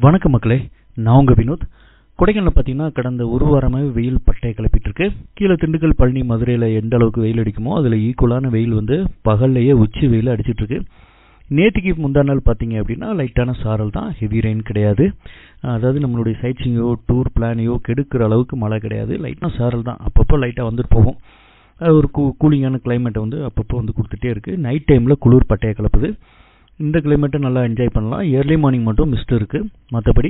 வணக்கம் மக்களே, நான் உங்கள் வினோத். கொடைக்கானலில் பார்த்தீங்கன்னா கடந்த ஒரு வாரமாகவே வெயில் பட்டையை கிளப்பிட்டு இருக்கு. கீழே திண்டுக்கல், பழனி, மதுரையில் எந்த அளவுக்கு வெயில் அடிக்குமோ அதில் ஈக்குவலான வெயில் பகல்லையே உச்சி வெயில் அடிச்சிட்டு இருக்கு. நேற்றுக்கு முந்தா நாள் பார்த்தீங்க அப்படின்னா லைட்டான சாரல் தான், ஹெவி ரெயின் கிடையாது. அதாவது நம்மளுடைய சைட்ஸிங்கோ டூர் பிளானையோ கெடுக்கிற அளவுக்கு மழை கிடையாது, லைட்டான சாரல் தான். அப்பப்போ லைட்டாக வந்துட்டு போகும். ஒரு கூலிங்கான கிளைமேட்டை அப்பப்போ கொடுத்துட்டே இருக்குது. நைட் டைமில் குளிர் பட்டையை கிளப்புது. இந்த கிளைமேட்டை நல்லா என்ஜாய் பண்ணலாம். ஏர்லி மார்னிங் மட்டும் மிஸ்ட் இருக்குது, மற்றபடி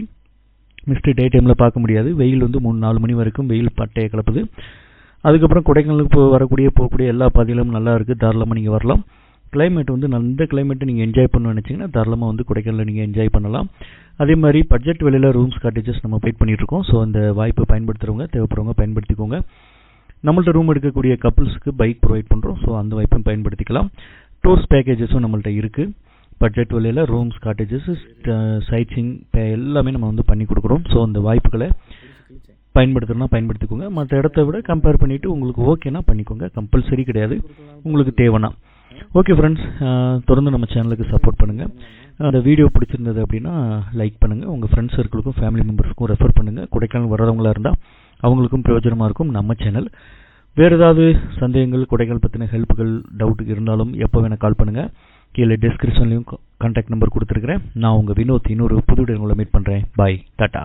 மிஸ்ட்டு டே டைமில் பார்க்க முடியாது. வெயில் 3-4 மணி வரைக்கும் வெயில் பட்டையை கிளப்புது. அதுக்கப்புறம் கொடைக்கானலுக்கு போகக்கூடிய எல்லா பாதையிலும் நல்லா இருக்குது, தாராளமாக நீங்கள் வரலாம். கிளைமேட் இந்த கிளைமேட்டை நீங்கள் என்ஜாய் பண்ணணும்னு நினச்சிங்கன்னா தாராளமாக கொடைக்கானலில் நீங்கள் என்ஜாய் பண்ணலாம். அதே மாதிரி பட்ஜெட் விலையில் ரூம்ஸ் காட்டேஜஸ் நம்ம வெயிட் பண்ணிகிட்ருக்கோம். ஸோ அந்த வாய்ப்பை பயன்படுத்துகிறவங்க, தேவைப்படுறவங்க பயன்படுத்திக்கோங்க. நம்மள்ட்ட ரூம் எடுக்கக்கூடிய கப்புள்ஸுக்கு பைக் ப்ரொவைட் பண்ணுறோம். ஸோ அந்த வாய்ப்பையும் பயன்படுத்திக்கலாம். டூர்ஸ் பேக்கேஜஸும் நம்மள்ட்ட இருக்குது. பட்ஜெட் விலையில் ரூம்ஸ், காட்டேஜஸ், சைட்ஸிங் எல்லாமே நம்ம பண்ணி கொடுக்குறோம். ஸோ அந்த வாய்ப்புகளை பயன்படுத்தணும்னா பயன்படுத்திக்கோங்க. மற்ற இடத்த விட கம்பேர் பண்ணிவிட்டு உங்களுக்கு ஓகேனா பண்ணிக்கோங்க, கம்பல்சரி கிடையாது, உங்களுக்கு தேவைன்னா. ஓகே ஃப்ரெண்ட்ஸ், தொடர்ந்து நம்ம சேனலுக்கு சப்போர்ட் பண்ணுங்கள். அந்த வீடியோ பிடிச்சிருந்தது அப்படின்னா லைக் பண்ணுங்கள். உங்கள் ஃப்ரெண்ட்ஸ் சர்க்கிளுக்கும் ஃபேமிலி மெம்பர்ஸுக்கும் ரெஃபர் பண்ணுங்கள். கொடைக்கானல் வர்றவங்களா இருந்தால் அவங்களுக்கும் பிரயோஜனமாக இருக்கும் நம்ம சேனல். வேறு ஏதாவது சந்தேகங்கள், கொடைக்கானல் பற்றின ஹெல்ப்புகள், டவுட்டுக்கு இருந்தாலும் எப்போ வேணால் கால் பண்ணுங்கள். கீழே டிஸ்கிரிப்ஷன்லையும் கான்டாக்ட் நம்பர் கொடுத்துருக்குறேன். நான் உங்கள் வினோத் இன்னொரு புது உங்களை மீட் பண்ணுறேன். பாய், டாட்டா.